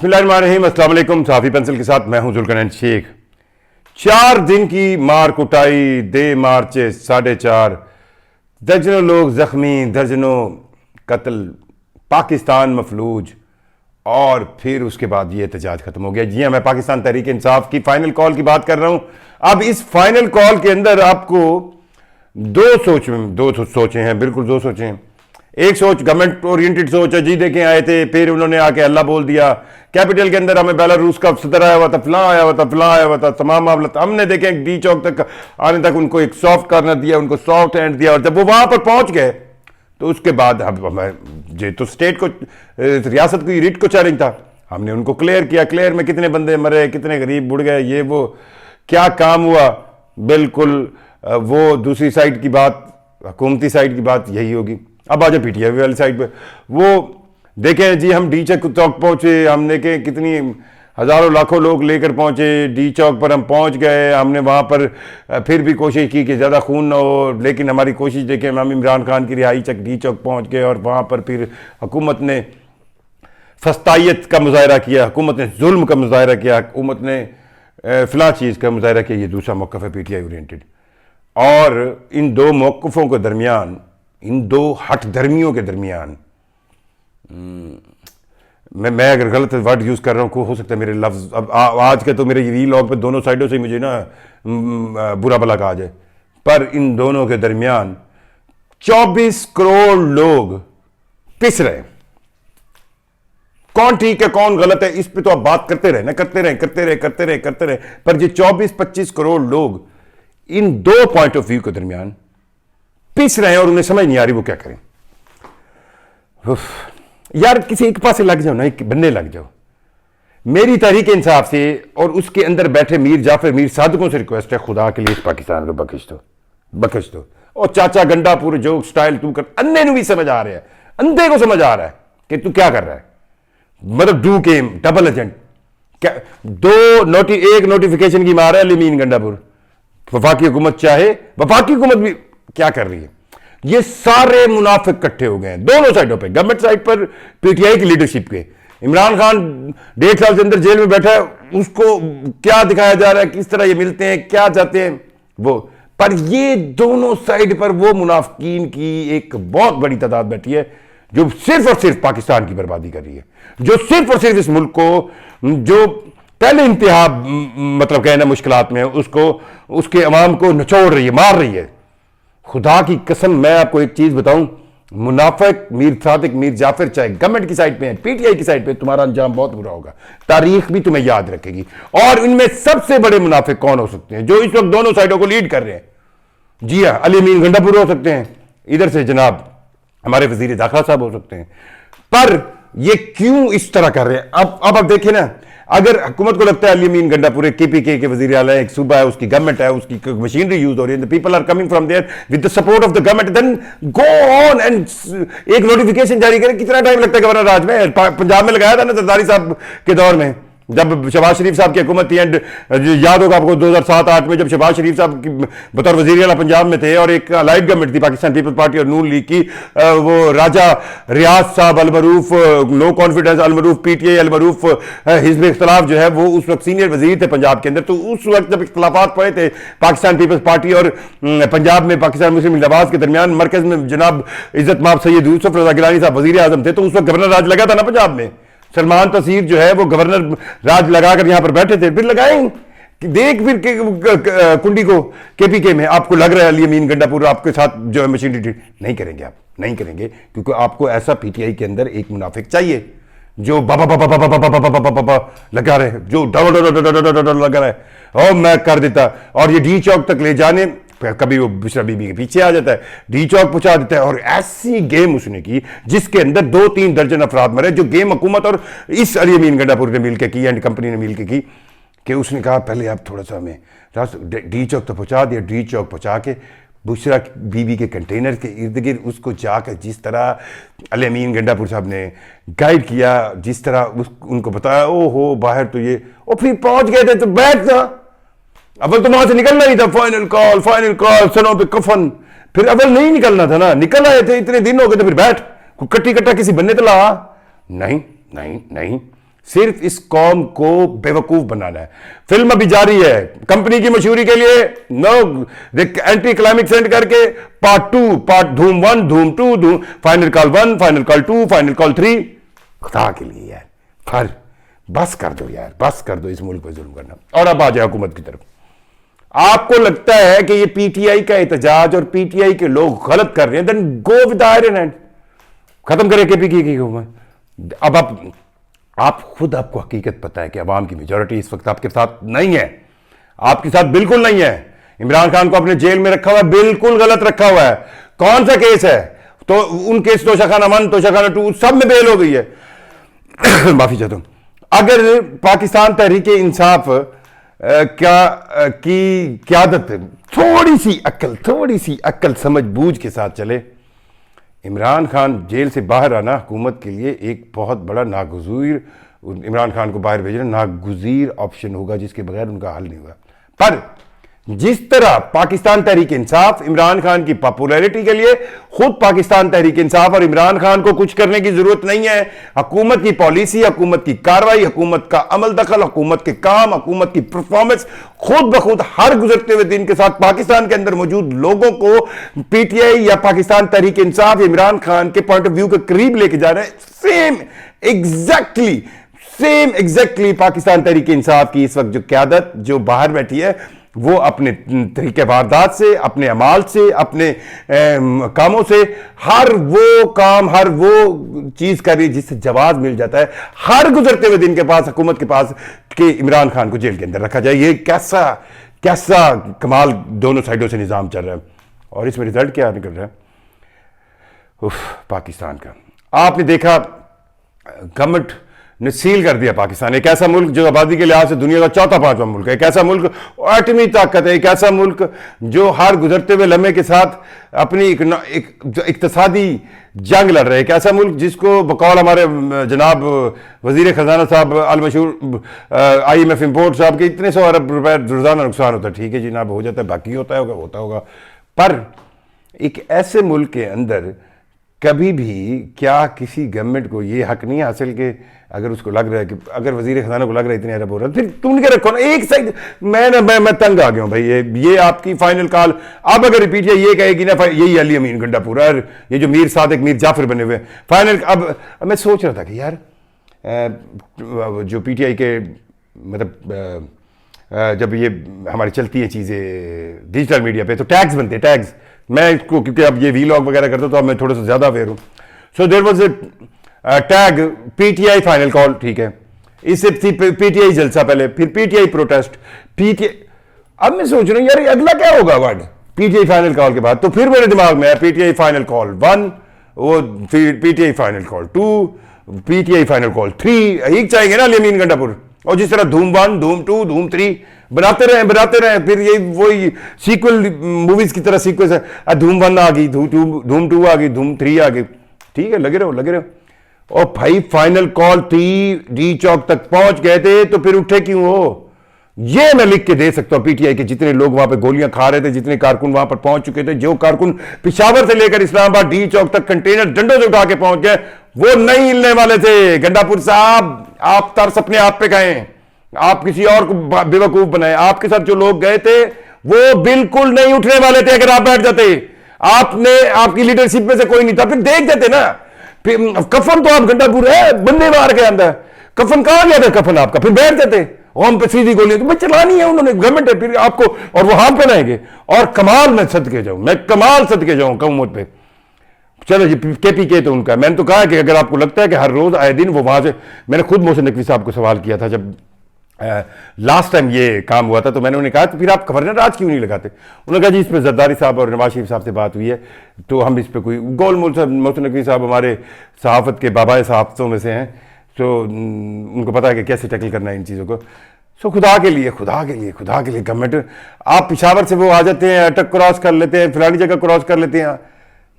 बिस्मिल्लाहिर्रहमानिर्रहीम, अस्सलाम वालेकुम। साफी पेंसिल के साथ मैं हूं जुल्करनैन शेख। 4 दिन की मार कुटाई, दे मार्चे 4.5, दर्जनों लोग जख्मी, दर्जनों कत्ल, पाकिस्तान मफलूज, और फिर उसके बाद ये एहतजाज खत्म हो गया। जी हाँ, मैं पाकिस्तान तहरीक इंसाफ की फाइनल कॉल की बात कर रहा हूं। अब इस फाइनल कॉल के अंदर आपको दो सोचें हैं, बिल्कुल दो सोचें हैं। एक सोच गवर्नमेंट ओरिएंटेड सोच है, जी देखें आए थे, फिर उन्होंने आके अल्लाह बोल दिया, कैपिटल के अंदर हमें बेलारूस का सदर आया हुआ था, फलां आया हुआ था, फलां आया हुआ था, तमाम मामला हमने देखे डी चौक तक आने तक उनको एक सॉफ्ट कॉर्नर दिया, उनको सॉफ्ट हैंड दिया, और जब वो वहां पर पहुंच गए तो उसके बाद ये तो स्टेट को, रियासत को रिट को चैलेंज था, हमने उनको क्लियर किया। क्लियर में कितने बंदे मरे, कितने गरीब बुढ़ गए, ये वो क्या काम हुआ, बिल्कुल वो दूसरी साइड की बात, हुकूमती साइड की बात यही होगी। अब आ जाए पीटीआई वाली साइड पे, वो देखें जी, हम डी चौक पहुंचे, हम देखें कितनी हजारों लाखों लोग लेकर पहुंचे, डी चौक पर हम पहुंच गए, हमने वहां पर फिर भी कोशिश की कि ज़्यादा खून ना हो, लेकिन हमारी कोशिश देखें, हम इमरान खान की रिहाई तक डी चौक पहुंच गए, और वहां पर फिर हुकूमत ने फस्तायत का मुजाहरा किया, हुकूमत ने जुल्म का मुजाहरा किया, हुकूमत ने फ़लाँ चीज़ का मुजाहरा किया। ये दूसरा मौक़िफ़ है पीटीआई ओरिएंटेड। और इन दो मौक़िफ़ों के दरमियान, इन दो हट धर्मियों के दरमियान, मैं अगर गलत वर्ड यूज़ कर रहा हूँ, हो सकता है मेरे लफ्ज़ अब आज के तो मेरे वीलॉग पे दोनों साइडों से मुझे ना बुरा भला कहा जाए, पर इन दोनों के दरमियान 24 करोड़ लोग पिस रहे हैं। कौन ठीक है कौन गलत है, इस पे तो आप बात करते रहे ना, करते रहे, पर ये 24-25 करोड़ लोग इन दो पॉइंट ऑफ व्यू के दरमियान पिस रहे हैं, और उन्हें समझ नहीं आ रही वो क्या करें। यार किसी एक पासे लग जाओ ना, एक बनने लग जाओ। मेरी तहरीक इंसाफ से और उसके अंदर बैठे मीर जाफर, मीर सादकों से रिक्वेस्ट है, खुदा के लिए इस पाकिस्तान को बख्श दो। और चाचा गंडापुर जो स्टाइल तू कर, अंधे को भी समझ आ रहा है, अंधे को समझ आ रहा है कि तू क्या कर रहा है, मतलब डू गेम डबल एजेंट क्या। एक नोटिफिकेशन की मार है अलीमीन गंडापुर, वफाकी हुकूमत चाहे, वफाकी हुकूमत भी क्या कर रही है। ये सारे मुनाफिक इकट्ठे हो गए हैं दोनों साइडों पे, गवर्नमेंट साइड पर पीटीआई की लीडरशिप के, इमरान खान 1.5 साल से अंदर जेल में बैठा है, उसको क्या दिखाया जा रहा है, किस तरह ये मिलते हैं, क्या चाहते हैं वो, पर ये दोनों साइड पर वो मुनाफिकीन की एक बहुत बड़ी तादाद बैठी है जो सिर्फ और सिर्फ पाकिस्तान की बर्बादी कर रही है, जो सिर्फ और सिर्फ इस मुल्क को, जो पहले इंतहा मतलब कहना मुश्किलात में है, उसको, उसके अवाम को निचोड़ रही है, मार रही है। खुदा की कसम मैं आपको एक चीज बताऊं, मुनाफिक मीर सादिक, मीर जाफर चाहे गवर्नमेंट की साइड पे है, पीटीआई की साइड पे, तुम्हारा अंजाम बहुत बुरा होगा, तारीख भी तुम्हें याद रखेगी। और इनमें सबसे बड़े मुनाफिक कौन हो सकते हैं जो इस वक्त दोनों साइडों को लीड कर रहे हैं? जी हाँ, अलीमीन गंडापुर हो सकते हैं, इधर से जनाब हमारे वजीर दाखिला साहब हो सकते हैं। पर ये क्यों इस तरह कर रहे हैं? अब आप देखिए ना, अगर हुकूमत को लगता है अलीमीन गंडापुर केपीके के वजीर आला है, एक सूबा है, उसकी गवर्नमेंट है, उसकी मशीनरी यूज हो रही है, people are coming from there with the support of the government, then go on and एक नोटिफिकेशन जारी करें। कितना टाइम लगता है गवर्नर राज में? पंजाब में लगाया था ना जरदारी साहब के दौर में, जब शहबाज शरीफ साहब की हुकूमत थी, एंड याद होगा आपको 2007-8 में जब शहबाज शरीफ साहब की बतौर वजीर आला पंजाब में थे, और एक अलाइड गवर्नमेंट थी पाकिस्तान पीपल्स पार्टी और नून लीग की, वो राजा रियाज साहब अलमरूफ, नो कॉन्फिडेंस अलमरूफ, पीटीआई अलमरूफ, हिजब इख्तलाफ जो है वो उस वक्त सीनियर वजीर थे पंजाब के अंदर। तो उस वक्त जब इख्तलाफात पड़े थे पाकिस्तान पीपल्स पार्टी और पंजाब में पाकिस्तान मुस्लिम लीग नवाज के दरमियान, मरकज में जनाब इज्जत माब सैयद यूसुफ रजा गिलानी साहब वजीर आजम थे, तो उस वक्त गवर्नर राज लगा था ना पंजाब में। सलमान तसीर जो है वो गवर्नर राज लगाकर यहां पर बैठे थे, फिर लगाएं देख फिर कुंडी को केपीके में। आपको लग रहा है अलीमीन गंडापुर आपके साथ जो है मशीनरी नहीं करेंगे, आप नहीं करेंगे, क्योंकि आपको ऐसा पीटीआई के अंदर एक मुनाफिक चाहिए जो बाबा बाबा बाबा बाबा बाबा बाबा बाबा लगा रहे, जो डर लगा रहा है, और मैं कर देता, और ये डी चौक तक ले जाने, कभी वो बिशरा बीबी के पीछे आ जाता है, डी चौक पहुंचा देता है। और ऐसी गेम उसने की जिसके अंदर 2-3 दर्जन अफराद मरे, जो गेम हुकूमत और इस अलीमीन गंडापुर ने मिलकर की, एंड कंपनी ने मिलकर की, कि उसने कहा पहले आप थोड़ा सा हमें डी चौक तो पहुंचा दिया, डी चौक पहुंचा के बुशरा बीबी के कंटेनर के इर्द गिर्द उसको जाकर जिस तरह अलीमीन गंडापुर साहब ने गाइड किया, जिस तरह उनको बताया, ओ हो बाहर तो ये, और फिर पहुंच गए थे तो बैठ था, अव्वल तो वहां से निकलना ही था, फाइनल कॉल सनों पे कफन, फिर अव्वल नहीं निकलना था ना, निकल आए थे, इतने दिन हो गए तो फिर बैठ कट्टी कट्टा किसी बनने तो ला, नहीं नहीं नहीं, सिर्फ इस कौम को बेवकूफ बनाना है। फिल्म अभी जारी है, कंपनी की मशहूरी के लिए नो एंटी क्लाइमेक्स सेंड करके पार्ट 2, पार्ट धूम 1, धूम 2, धूम final call 1, final call 2, final call 3। खुदा के लिए यार, फिर बस कर दो यार, बस कर दो इस मुल्क पर जुल्म करना। और अब आ जाए हुकूमत की तरफ। आपको लगता है कि ये पीटीआई का एहतजाज और पीटीआई के लोग गलत कर रहे हैं, then go with iron hand, खत्म करें केपीके की हुकूमत। अब आप खुद, आपको हकीकत पता है कि अवाम की मेजॉरिटी इस वक्त आपके साथ नहीं है, आपके साथ बिल्कुल नहीं है। इमरान खान को अपने जेल में रखा हुआ है, बिल्कुल गलत रखा हुआ है। कौन सा केस है? तो उन केस तोशाखाना 1, तोशाखाना 2 सब में बेल हो गई है। माफी चाहता हूं। अगर पाकिस्तान तहरीक इंसाफ की क्यादत थोड़ी सी अक्ल समझ बूझ के साथ चले, इमरान खान जेल से बाहर आना हुकूमत के लिए एक बहुत बड़ा नागुज़ीर, इमरान खान को बाहर भेजना नागुज़ीर ऑप्शन होगा जिसके बगैर उनका हल नहीं होगा। पर जिस तरह पाकिस्तान तहरीक इंसाफ इमरान खान की पॉपुलैरिटी के लिए, खुद पाकिस्तान तहरीक इंसाफ और इमरान खान को कुछ करने की जरूरत नहीं है। हुकूमत की पॉलिसी, हुकूमत की कार्रवाई, हुकूमत का अमल दखल, हुकूमत के काम, हुकूमत की परफॉर्मेंस खुद ब खुद हर गुजरते हुए दिन के साथ पाकिस्तान के अंदर मौजूद लोगों को पीटीआई या पाकिस्तान तहरीक इंसाफ इमरान खान के पॉइंट ऑफ व्यू के करीब लेके जा रहे हैं। सेम एग्जैक्टली पाकिस्तान तहरीक इंसाफ की इस वक्त जो क्यादत जो बाहर बैठी है, वो अपने तरीके वारदात से, अपने अमाल से, अपने कामों से हर वो काम, हर वो चीज कर रही है जिससे जवाब मिल जाता है हर गुजरते हुए दिन के पास, हुकूमत के पास, कि इमरान खान को जेल के अंदर रखा जाए। ये कैसा कमाल दोनों साइडों से निजाम चल रहा है। और इसमें रिजल्ट क्या निकल रहा है? पाकिस्तान का आपने देखा, गवर्नमेंट ने सील कर दिया पाकिस्तान। एक ऐसा मुल्क जो आबादी के लिहाज से दुनिया का चौथा पांचवा मुल्क है, एक ऐसा मुल्क एटमी ताकत है, एक ऐसा मुल्क जो हर गुजरते हुए लम्हे के साथ अपनी इक्तिसादी जंग लड़ रहे, एक ऐसा मुल्क जिसको बकौल हमारे जनाब वजीर खजाना साहब अलमशहूर IMF इम्पोर्ट साहब के इतने 100 अरब रुपए रोजाना नुकसान होता है। ठीक है जी, ना हो जाता है, बाकी होता होगा। पर एक ऐसे मुल्क के अंदर कभी भी क्या किसी गवर्नमेंट को ये हक नहीं हासिल कि अगर उसको लग रहा है कि अगर वजीर खजाना को लग रहा है इतने अरब हो रहा है, फिर तुम क्या रखो ना एक साइड। मैं तंग आ गया हूं भाई। ये आपकी फाइनल कॉल। अब अगर रिपीट ये कहेगी ना, यही अली अमीन गंडापुरा और ये जो मीर सादिक मीर जाफर बने हुए फाइनल। अब मैं सोच रहा था कि यार जो पीटीआई के मतलब जब ये हमारी चलती हैं चीज़ें डिजिटल मीडिया पे, तो टैग्स बनते हैं, टैग्स। मैं इसको क्योंकि अब ये वीलॉग वगैरह करता हूं तो अब मैं थोड़ा सा ज़्यादा अवेयर हूँ। So there was a tag PTI final call, ठीक है। इससे पीटीआई जलसा पहले, फिर पीटीआई प्रोटेस्ट, पीटीआई। अब मैं सोच रहा हूँ यार अगला क्या होगा वर्ड पीटीआई फाइनल कॉल के बाद। तो फिर मेरे दिमाग में है पीटीआई फाइनल कॉल 1, वो फिर PTI final call 2, PTI final call 3, एक चाहेंगे ना अमीन गंडापुर। और जिस तरह धूम 1, धूम 2, धूम 3 बनाते रहे, फिर ये वही सीक्वल मूवीज की तरह सीक्वेंस है। धूम 1 आ गई, धूम 2 आ गई, धूम 3 आ गई। ठीक है, लगे रहो। और भाई फाइनल कॉल 3 डी चौक तक पहुंच गए थे, तो फिर उठे क्यों हो? ये मैं लिख के दे सकता हूं। पीटीआई के जितने लोग वहां पे गोलियां खा रहे थे, जितने कारकुन वहां पर पहुंच चुके थे, जो कारकुन पिशावर से लेकर इस्लामाबाद डी चौक तक कंटेनर डंडों से उठा के पहुंच गए, वो नहीं हिलने वाले थे। गंडापुर साहब, आप तरस अपने आप पे गए, आप किसी और को बेवकूफ बनाए। आपके साथ जो लोग गए थे वो बिल्कुल नहीं उठने वाले थे अगर आप बैठ जाते। आपकी लीडरशिप में से कोई नहीं था, फिर देख जाते ना। फिर कफन तो आप गंडापुर है, बंदे मार के अंदर कफन कहां गया था कफन आपका, फिर बैठ जाते। हम पे सीधी गोली तो चलानी है उन्होंने, गवर्नमेंट है, फिर आपको और वो हम पहनाएंगे। और कमाल मैं सदके जाऊं कौमत पे। चलो जी, केपीके तो उनका, मैंने तो कहा कि अगर आपको लगता है कि हर रोज आए दिन वो वहां से, मैंने खुद मोहसिन नकवी साहब को सवाल किया था जब लास्ट टाइम ये काम हुआ था, तो मैंने उन्हें कहा तो फिर आप गवर्नर राज क्यों नहीं लगाते? उन्होंने कहा जी इस पर जरदारी साहब और नवाज शरीफ साहब से बात हुई है, तो हम इस पर कोई गोल मोहसिन नकवी साहब हमारे सहाफत के बाबा सहाफतों में से हैं, तो उनको पता है कि कैसे टैकल करना है इन चीज़ों को। सो खुदा के लिए गवर्नमेंट, आप पिशावर से वो आ जाते हैं, अटक क्रॉस कर लेते हैं, फलानी जगह क्रॉस कर लेते हैं।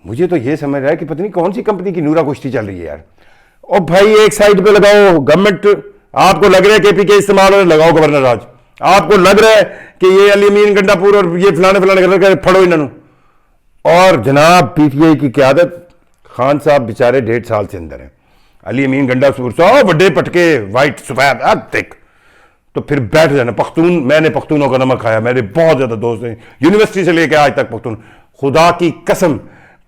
मुझे तो ये समझ रहा है कि पता नहीं कौन सी कंपनी की नूरा कुश्ती चल रही है यार। और भाई एक साइड पे लगाओ गवर्नमेंट, आपको लग रहा है केपीके इस्तेमाल हो, लगाओ गवर्नर राज। आपको लग रहा है कि ये अली अमीन गंडापुर और ये फलाने कर फड़ो इन्होंने। और जनाब पीटीआई की क़यादत, खान साहब बेचारे 1.5 साल से अंदर हैं। अली अमीन गंडापुर साहब बड़े पटके वाइट सफेद देख, तो फिर बैठ जाना। पख्तून, मैंने पख्तूनों का नमक खाया, मेरे बहुत ज्यादा दोस्त हैं यूनिवर्सिटी से लेकर आज तक पख्तून, खुदा की कसम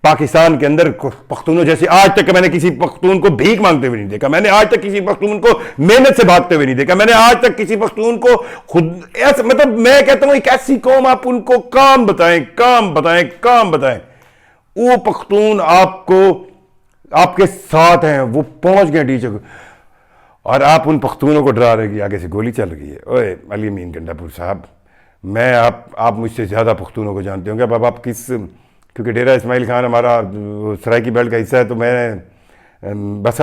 पाकिस्तान के अंदर पख्तूनों जैसे आज तक मैंने किसी पख्तून को भीख मांगते हुए नहीं देखा, मैंने आज तक किसी पख्तून को मेहनत से भागते हुए नहीं देखा, मैंने आज तक किसी पख्तून को खुद ऐसे, मतलब मैं कहता हूं एक ऐसी कौम, आप उनको काम बताएं, काम बताएं, काम बताएं, वो पख्तून आपको आपके साथ हैं, वो पहुंच गए टीचर को, और आप उन पख्तूनों को डरा रहे कि आगे से गोली चल रही है। ओए अली अमीन गंडापुर साहब, मैं आप मुझसे ज़्यादा पख्तूनों को जानते होंगे। अब आप किस, क्योंकि डेरा इस्माइल खान हमारा सराइकी बेल्ट का हिस्सा है, तो मैं बस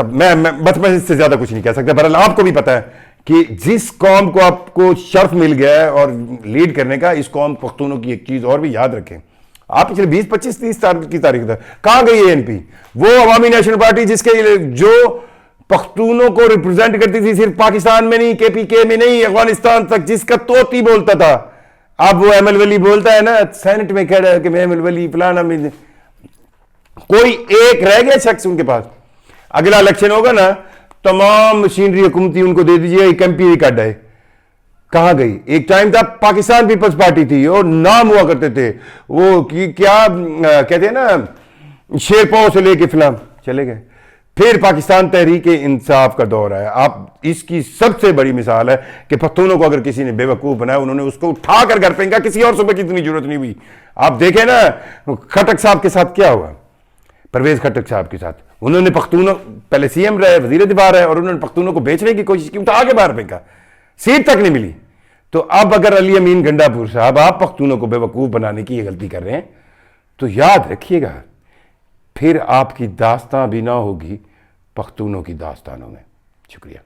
मैं इससे ज़्यादा कुछ नहीं कह सकता। बहरहाल आपको भी पता है कि जिस कौम को आपको शर्फ मिल गया है और लीड करने का, इस कौम पख्तूनों की एक चीज़ और भी याद रखें। आप पिछले 20, 25, 30 की तारीख था, कहाँ गई एएनपी, वो अवामी नेशनल पार्टी जिसके जो पख्तूनों को रिप्रेजेंट करती थी, सिर्फ पाकिस्तान में नहीं, केपीके में नहीं, अफगानिस्तान तक, जिसका तोती बोलता था। अब वो एमएल वली बोलता है ना सेनेट में खड़ा है कि मैं एमएल वली फलाना में, कोई एक रह गया शख्स उनके पास। अगला इलेक्शन होगा ना, तमाम मशीनरी हुकूमती उनको दे दीजिए, एक एमपी काट आए। कहां गई? एक टाइम था पाकिस्तान पीपल्स पार्टी थी और नाम हुआ करते थे वो कि क्या कहते हैं ना, शेरपाओ से लेके फिलहाल चले गए। फिर पाकिस्तान तहरीक इंसाफ का दौर है। आप इसकी सबसे बड़ी मिसाल है कि पख्तूनों को अगर किसी ने बेवकूफ बनाया, उन्होंने उसको उठाकर घर फेंका, किसी और सुबह की इतनी जरूरत नहीं हुई। आप देखें ना खट्टक साहब के साथ क्या हुआ, परवेज खट्टक साहब के साथ, उन्होंने पख्तूनों, पहले सीएम रहे, वजीर दिफा रहे, और उन्होंने पख्तूनों को बेचने की कोशिश की, उठा के बाहर फेंका, सीट तक नहीं मिली। तो अब अगर अली अमीन गंडापुर साहब आप पख्तूनों को बेवकूफ बनाने की ये गलती कर रहे हैं, तो याद रखिएगा फिर आपकी दास्तां भी ना होगी पख्तूनों की दास्तानों में। शुक्रिया।